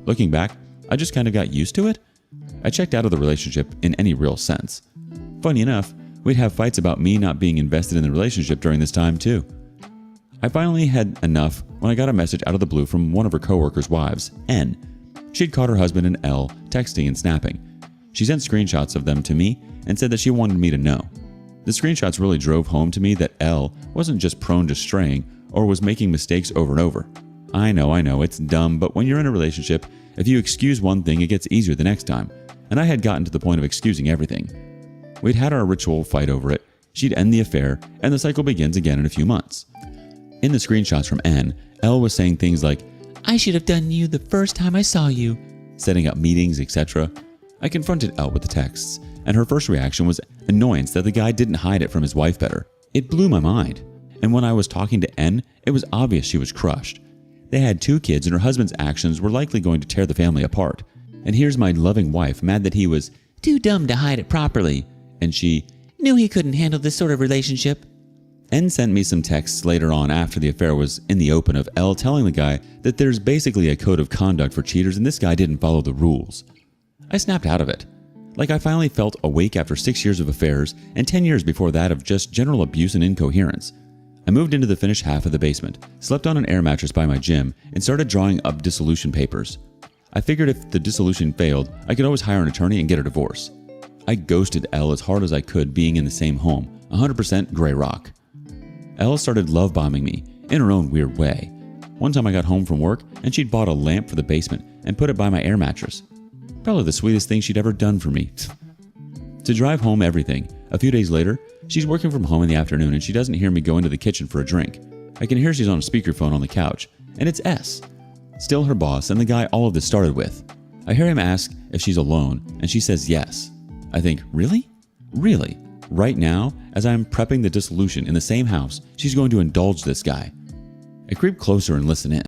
Looking back, I just kind of got used to it. I checked out of the relationship in any real sense. Funny enough, we'd have fights about me not being invested in the relationship during this time too. I finally had enough when I got a message out of the blue from one of her coworkers' wives, N. She'd caught her husband and L texting and snapping. She sent screenshots of them to me and said that she wanted me to know. The screenshots really drove home to me that L wasn't just prone to straying or was making mistakes over and over. I know, it's dumb, but when you're in a relationship, if you excuse one thing, it gets easier the next time, and I had gotten to the point of excusing everything. We'd had our ritual fight over it, she'd end the affair, and the cycle begins again in a few months. In the screenshots from N, L was saying things like, "I should have done you the first time I saw you," setting up meetings, etc. I confronted L with the texts, and her first reaction was annoyance that the guy didn't hide it from his wife better. It blew my mind. And when I was talking to N, it was obvious she was crushed. They had 2 kids and her husband's actions were likely going to tear the family apart. And here's my loving wife mad that he was too dumb to hide it properly, and she knew he couldn't handle this sort of relationship. N sent me some texts later on after the affair was in the open of L telling the guy that there's basically a code of conduct for cheaters and this guy didn't follow the rules. I snapped out of it. Like I finally felt awake after 6 years of affairs and 10 years before that of just general abuse and incoherence. I moved into the finished half of the basement, slept on an air mattress by my gym, and started drawing up dissolution papers. I figured if the dissolution failed, I could always hire an attorney and get a divorce. I ghosted L as hard as I could being in the same home, 100% gray rock. Elle started love bombing me in her own weird way. One time I got home from work and she'd bought a lamp for the basement and put it by my air mattress. Probably the sweetest thing she'd ever done for me. To drive home everything, a few days later, she's working from home in the afternoon and she doesn't hear me go into the kitchen for a drink. I can hear she's on a speakerphone on the couch, and it's S. Still her boss and the guy all of this started with. I hear him ask if she's alone and she says yes. I think, really? Really? Right now, as I'm prepping the dissolution in the same house, she's going to indulge this guy. I creep closer and listen in.